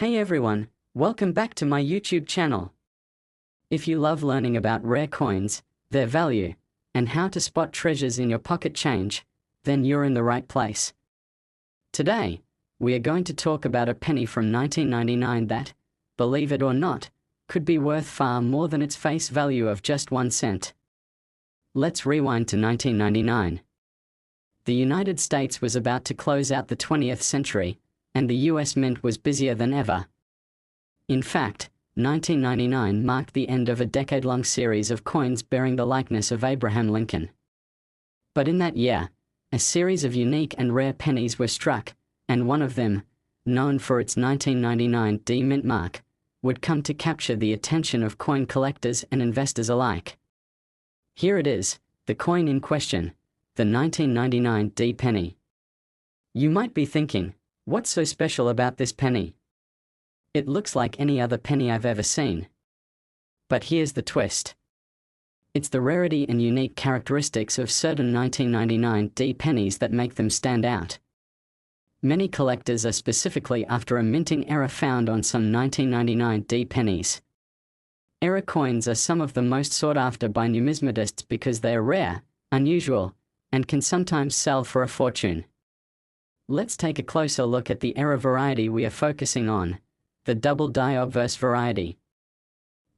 Hey everyone, welcome back to my YouTube channel. If you love learning about rare coins, their value, and how to spot treasures in your pocket change, then you're in the right place. Today, we are going to talk about a penny from 1999 that, believe it or not, could be worth far more than its face value of just 1 cent. Let's rewind to 1999. The United States was about to close out the 20th century, and the US Mint was busier than ever. In fact, 1999 marked the end of a decade-long series of coins bearing the likeness of Abraham Lincoln. But in that year, a series of unique and rare pennies were struck, and one of them, known for its 1999 D mint mark, would come to capture the attention of coin collectors and investors alike. Here it is, the coin in question, the 1999 D penny. You might be thinking, what's so special about this penny? It looks like any other penny I've ever seen. But here's the twist. It's the rarity and unique characteristics of certain 1999 D pennies that make them stand out. Many collectors are specifically after a minting error found on some 1999 D pennies. Error coins are some of the most sought after by numismatists because they are rare, unusual, and can sometimes sell for a fortune. Let's take a closer look at the error variety we are focusing on, the double die obverse variety.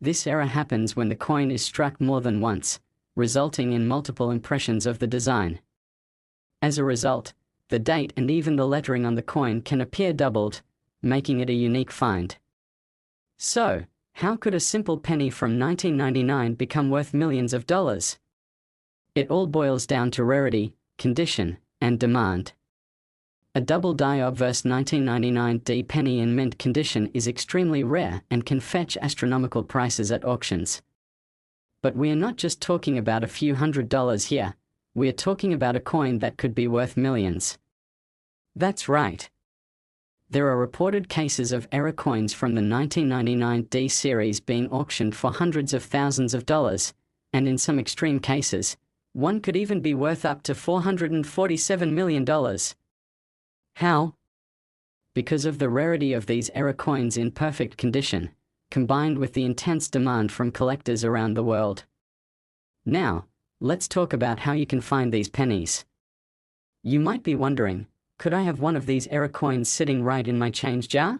This error happens when the coin is struck more than once, resulting in multiple impressions of the design. As a result, the date and even the lettering on the coin can appear doubled, making it a unique find. So, how could a simple penny from 1999 become worth millions of dollars? It all boils down to rarity, condition, and demand. A double die obverse 1999 D penny in mint condition is extremely rare and can fetch astronomical prices at auctions. But we are not just talking about a few $100s here, we are talking about a coin that could be worth millions. That's right. There are reported cases of error coins from the 1999 D series being auctioned for hundreds of thousands of dollars, and in some extreme cases, one could even be worth up to $447 million. How? Because of the rarity of these error coins in perfect condition, combined with the intense demand from collectors around the world. Now, let's talk about how you can find these pennies. You might be wondering, could I have one of these error coins sitting right in my change jar?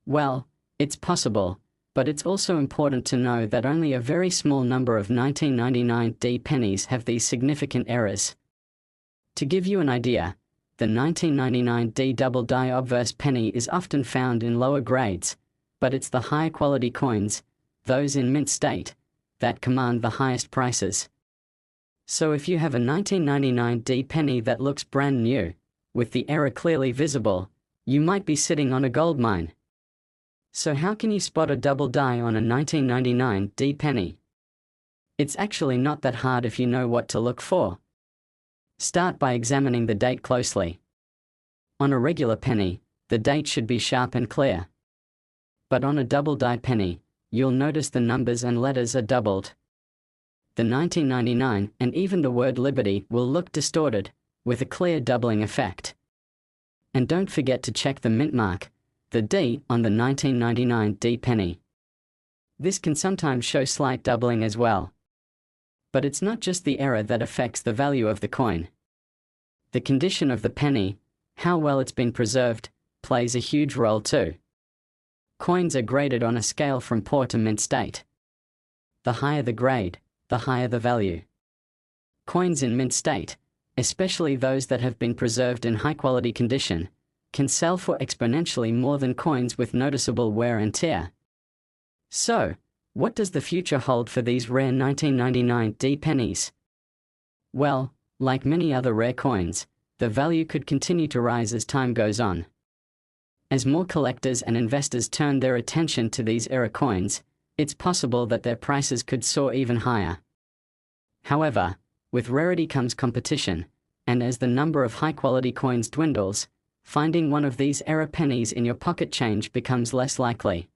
Well, it's possible, but it's also important to know that only a very small number of 1999 D pennies have these significant errors. To give you an idea, the 1999 D double die obverse penny is often found in lower grades, but it's the higher quality coins, those in mint state, that command the highest prices. So if you have a 1999 D penny that looks brand new, with the error clearly visible, you might be sitting on a gold mine. So how can you spot a double die on a 1999 D penny? It's actually not that hard if you know what to look for. Start by examining the date closely. On a regular penny, the date should be sharp and clear. But on a double die penny, you'll notice the numbers and letters are doubled. The 1999 and even the word Liberty will look distorted, with a clear doubling effect. And don't forget to check the mint mark, the D on the 1999 D penny. This can sometimes show slight doubling as well. But it's not just the error that affects the value of the coin. The condition of the penny, how well it's been preserved, plays a huge role too. Coins are graded on a scale from poor to mint state. The higher the grade, the higher the value. Coins in mint state, especially those that have been preserved in high-quality condition, can sell for exponentially more than coins with noticeable wear and tear. So, what does the future hold for these rare 1999 D pennies? Well, like many other rare coins, the value could continue to rise as time goes on. As more collectors and investors turn their attention to these error coins, it's possible that their prices could soar even higher. However, with rarity comes competition, and as the number of high-quality coins dwindles, finding one of these error pennies in your pocket change becomes less likely.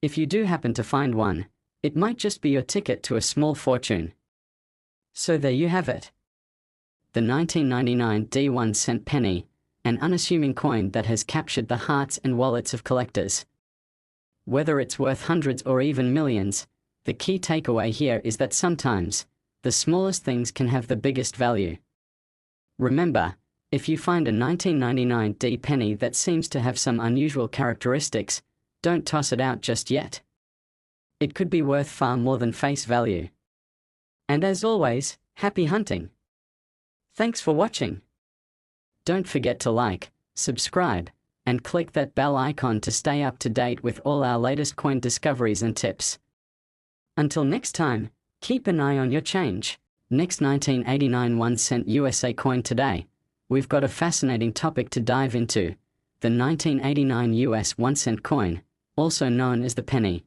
If you do happen to find one, it might just be your ticket to a small fortune. So there you have it. The 1999 D 1 cent penny, an unassuming coin that has captured the hearts and wallets of collectors. Whether it's worth hundreds or even millions, the key takeaway here is that sometimes, the smallest things can have the biggest value. Remember, if you find a 1999 D penny that seems to have some unusual characteristics, don't toss it out just yet. It could be worth far more than face value. And as always, happy hunting! Thanks for watching. Don't forget to like, subscribe, and click that bell icon to stay up to date with all our latest coin discoveries and tips. Until next time, keep an eye on your change. Next 1989 1-cent USA coin today. We've got a fascinating topic to dive into, the 1989 US 1-cent coin, also known as the penny.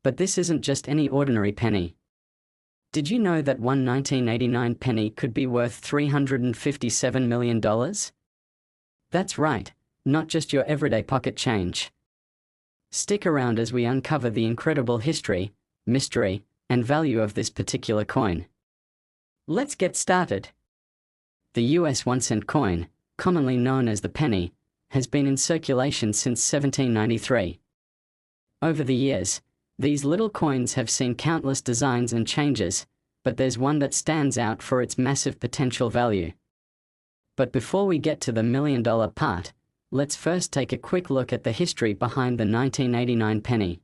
But this isn't just any ordinary penny. Did you know that one 1989 penny could be worth $357 million? That's right, not just your everyday pocket change. Stick around as we uncover the incredible history, mystery, and value of this particular coin. Let's get started. The US 1-cent coin, commonly known as the penny, has been in circulation since 1793. Over the years, these little coins have seen countless designs and changes, but there's one that stands out for its massive potential value. But before we get to the million-dollar part, let's first take a quick look at the history behind the 1989 penny.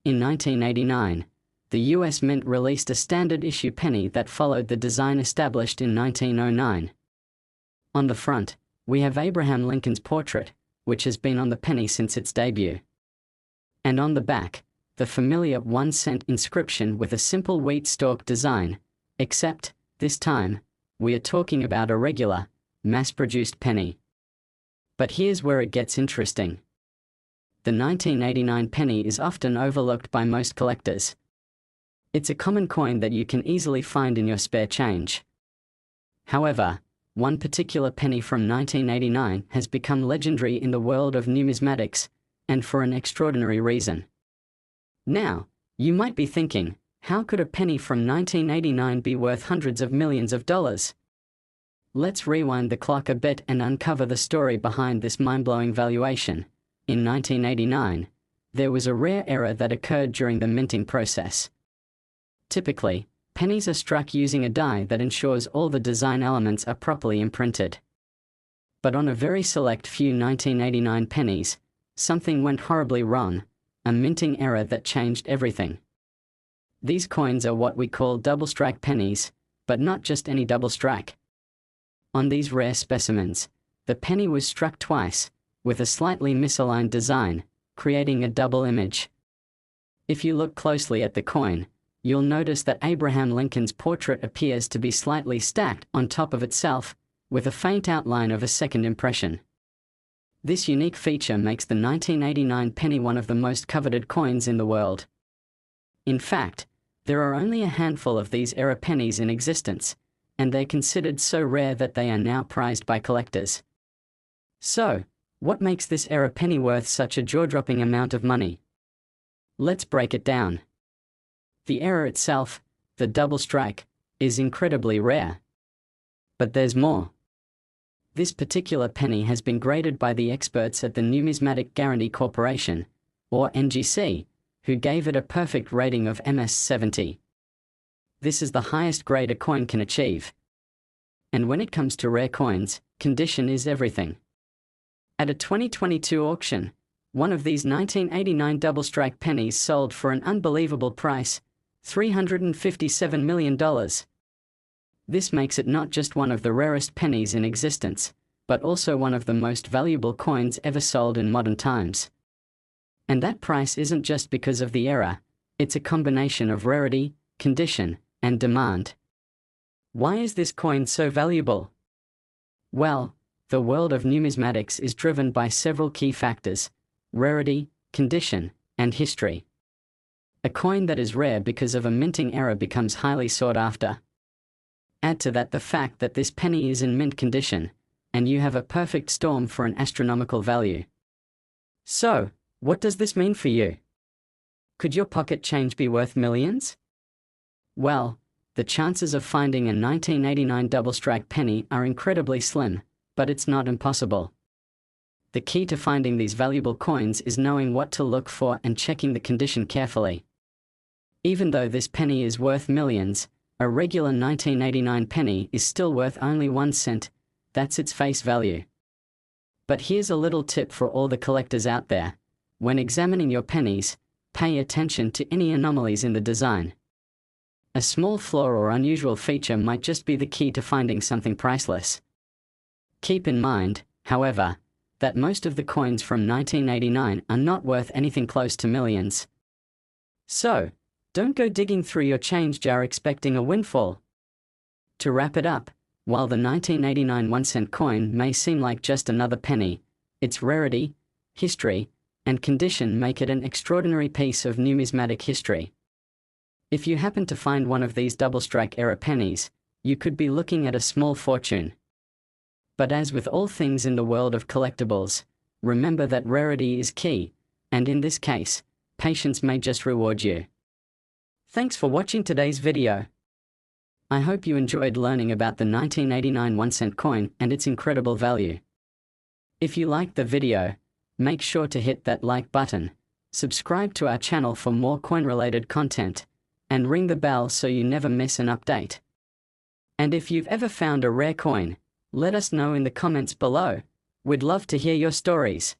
In 1989, the US Mint released a standard-issue penny that followed the design established in 1909. On the front, we have Abraham Lincoln's portrait, which has been on the penny since its debut. And on the back, the familiar 1-cent inscription with a simple wheat stalk design, except, this time, we are talking about a regular, mass-produced penny. But here's where it gets interesting. The 1989 penny is often overlooked by most collectors. It's a common coin that you can easily find in your spare change. However, one particular penny from 1989 has become legendary in the world of numismatics, and for an extraordinary reason. Now, you might be thinking, how could a penny from 1989 be worth hundreds of millions of dollars? Let's rewind the clock a bit and uncover the story behind this mind-blowing valuation. In 1989, there was a rare error that occurred during the minting process. Typically, pennies are struck using a die that ensures all the design elements are properly imprinted. But on a very select few 1989 pennies, something went horribly wrong, a minting error that changed everything. These coins are what we call double strike pennies, but not just any double strike. On these rare specimens, the penny was struck twice, with a slightly misaligned design, creating a double image. If you look closely at the coin, you'll notice that Abraham Lincoln's portrait appears to be slightly stacked on top of itself, with a faint outline of a second impression. This unique feature makes the 1989 penny one of the most coveted coins in the world. In fact, there are only a handful of these era pennies in existence, and they're considered so rare that they are now prized by collectors. So, what makes this era penny worth such a jaw-dropping amount of money? Let's break it down. The era itself, the double strike, is incredibly rare. But there's more. This particular penny has been graded by the experts at the Numismatic Guarantee Corporation, or NGC, who gave it a perfect rating of MS-70. This is the highest grade a coin can achieve. And when it comes to rare coins, condition is everything. At a 2022 auction, one of these 1989 double strike pennies sold for an unbelievable price, $357 million. This makes it not just one of the rarest pennies in existence, but also one of the most valuable coins ever sold in modern times. And that price isn't just because of the era, it's a combination of rarity, condition, and demand. Why is this coin so valuable? Well, the world of numismatics is driven by several key factors: rarity, condition, and history. A coin that is rare because of a minting error becomes highly sought after. Add to that the fact that this penny is in mint condition, and you have a perfect storm for an astronomical value. So, what does this mean for you? Could your pocket change be worth millions? Well, the chances of finding a 1989 double strike penny are incredibly slim, but it's not impossible. The key to finding these valuable coins is knowing what to look for and checking the condition carefully. Even though this penny is worth millions, a regular 1989 penny is still worth only 1 cent. That's its face value. But here's a little tip for all the collectors out there. When examining your pennies, pay attention to any anomalies in the design. A small flaw or unusual feature might just be the key to finding something priceless. Keep in mind, however, that most of the coins from 1989 are not worth anything close to millions. So, don't go digging through your change jar expecting a windfall. To wrap it up, while the 1989 1-cent coin may seem like just another penny, its rarity, history, and condition make it an extraordinary piece of numismatic history. If you happen to find one of these double-strike era pennies, you could be looking at a small fortune. But as with all things in the world of collectibles, remember that rarity is key, and in this case, patience may just reward you. Thanks for watching today's video. I hope you enjoyed learning about the 1989 1-cent coin and its incredible value. If you liked the video, make sure to hit that like button, subscribe to our channel for more coin-related content, and ring the bell so you never miss an update. And if you've ever found a rare coin, let us know in the comments below. We'd love to hear your stories.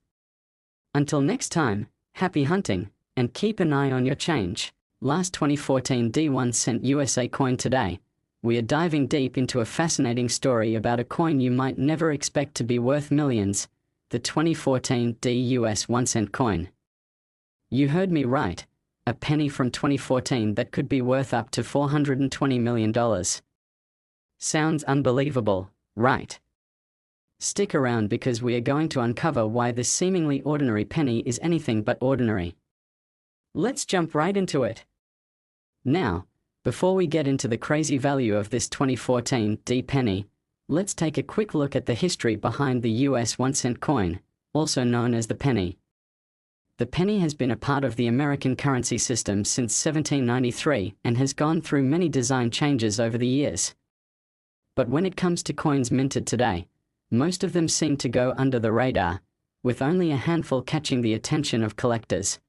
Until next time, happy hunting, and keep an eye on your change. Last 2014 D1 cent USA coin today. We are diving deep into a fascinating story about a coin you might never expect to be worth millions, the 2014 D US 1-cent coin. You heard me right, a penny from 2014 that could be worth up to $420 million. Sounds unbelievable, right? Stick around because we are going to uncover why this seemingly ordinary penny is anything but ordinary. Let's jump right into it. Now, before we get into the crazy value of this 2014 D penny, let's take a quick look at the history behind the US 1-cent coin, also known as the penny. The penny has been a part of the American currency system since 1793 and has gone through many design changes over the years. But when it comes to coins minted today, most of them seem to go under the radar, with only a handful catching the attention of collectors.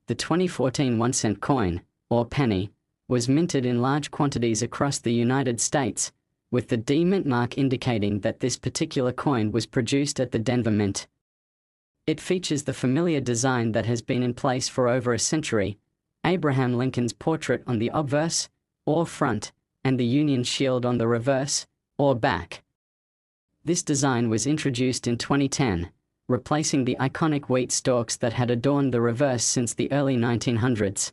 The 2014 1-cent coin, or penny, was minted in large quantities across the United States, with the D mint mark indicating that this particular coin was produced at the Denver Mint. It features the familiar design that has been in place for over a century: Abraham Lincoln's portrait on the obverse, or front, and the Union shield on the reverse, or back. This design was introduced in 2010, replacing the iconic wheat stalks that had adorned the reverse since the early 1900s.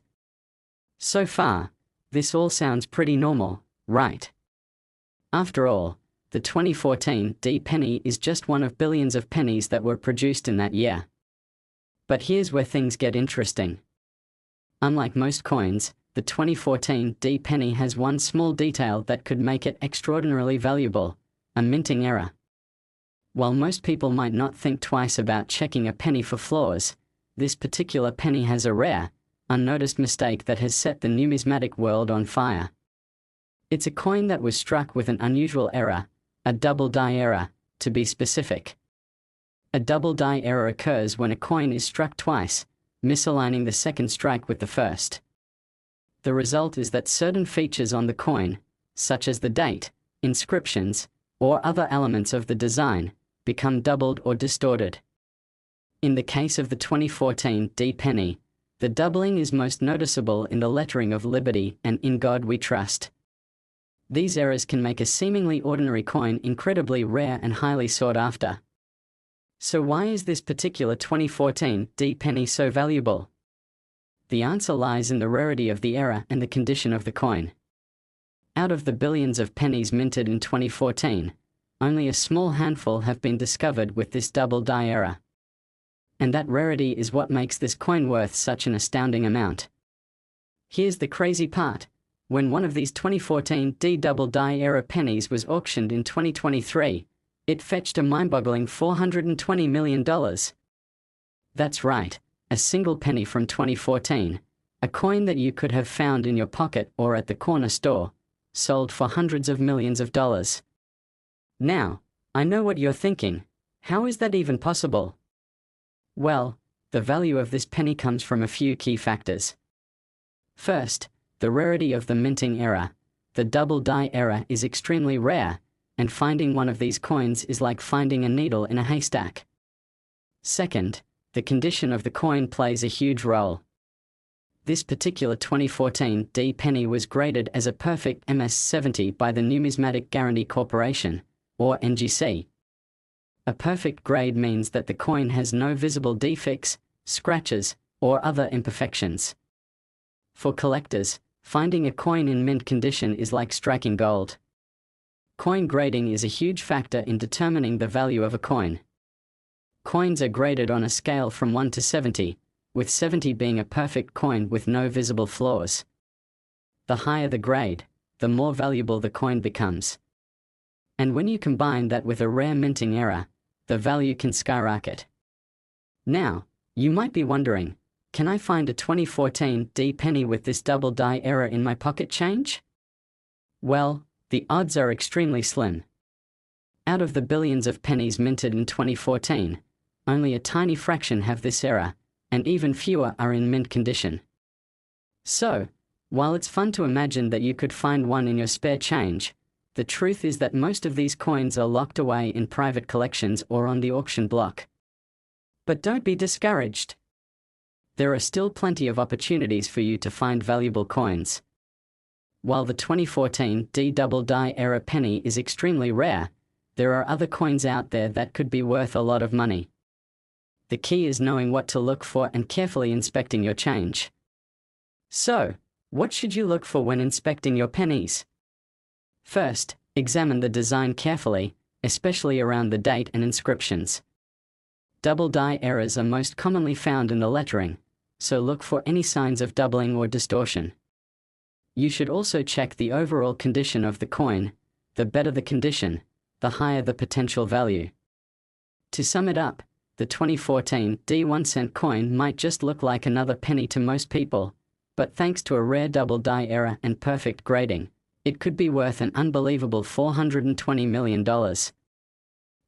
So far, this all sounds pretty normal, right? After all, the 2014 D penny is just one of billions of pennies that were produced in that year. But here's where things get interesting. Unlike most coins, the 2014 D penny has one small detail that could make it extraordinarily valuable: a minting error. While most people might not think twice about checking a penny for flaws, this particular penny has a rare, unnoticed mistake that has set the numismatic world on fire. It's a coin that was struck with an unusual error, a double die error, to be specific. A double die error occurs when a coin is struck twice, misaligning the second strike with the first. The result is that certain features on the coin, such as the date, inscriptions, or other elements of the design, become doubled or distorted. In the case of the 2014 D penny, the doubling is most noticeable in the lettering of Liberty and In God We Trust. These errors can make a seemingly ordinary coin incredibly rare and highly sought after. So why is this particular 2014 D penny so valuable? The answer lies in the rarity of the error and the condition of the coin. Out of the billions of pennies minted in 2014, only a small handful have been discovered with this double die error. And that rarity is what makes this coin worth such an astounding amount. Here's the crazy part: when one of these 2014 D double die error pennies was auctioned in 2023, it fetched a mind-boggling $420 million. That's right, a single penny from 2014, a coin that you could have found in your pocket or at the corner store, sold for hundreds of millions of dollars. Now, I know what you're thinking. How is that even possible? Well, the value of this penny comes from a few key factors. First, the rarity of the minting era. The double die era is extremely rare, and finding one of these coins is like finding a needle in a haystack. Second, the condition of the coin plays a huge role. This particular 2014 D penny was graded as a perfect MS-70 by the Numismatic Guarantee Corporation, or NGC. A perfect grade means that the coin has no visible defects, scratches, or other imperfections. For collectors, finding a coin in mint condition is like striking gold. Coin grading is a huge factor in determining the value of a coin. Coins are graded on a scale from 1 to 70, with 70 being a perfect coin with no visible flaws. The higher the grade, the more valuable the coin becomes. And when you combine that with a rare minting error, the value can skyrocket. Now, you might be wondering, can I find a 2014 D penny with this double die error in my pocket change? Well, the odds are extremely slim. Out of the billions of pennies minted in 2014, only a tiny fraction have this error, and even fewer are in mint condition. So, while it's fun to imagine that you could find one in your spare change, the truth is that most of these coins are locked away in private collections or on the auction block. But don't be discouraged. There are still plenty of opportunities for you to find valuable coins. While the 2014 D double die era penny is extremely rare, there are other coins out there that could be worth a lot of money. The key is knowing what to look for and carefully inspecting your change. So, what should you look for when inspecting your pennies? First, examine the design carefully, especially around the date and inscriptions. Double die errors are most commonly found in the lettering, so look for any signs of doubling or distortion. You should also check the overall condition of the coin. The better the condition, the higher the potential value. To sum it up, the 2014 D 1-cent coin might just look like another penny to most people, but thanks to a rare double die error and perfect grading, it could be worth an unbelievable $420 million.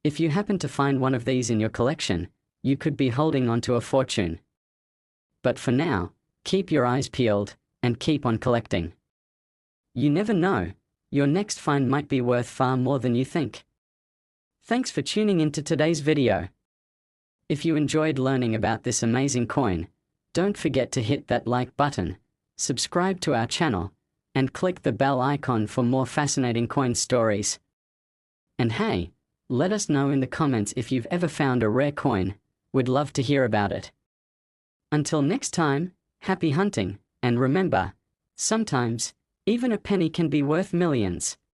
If you happen to find one of these in your collection, you could be holding on to a fortune. But for now, keep your eyes peeled, and keep on collecting. You never know, your next find might be worth far more than you think. Thanks for tuning into today's video. If you enjoyed learning about this amazing coin, don't forget to hit that like button, subscribe to our channel, and click the bell icon for more fascinating coin stories. And hey, let us know in the comments if you've ever found a rare coin. We'd love to hear about it. Until next time, happy hunting, and remember, sometimes, even a penny can be worth millions.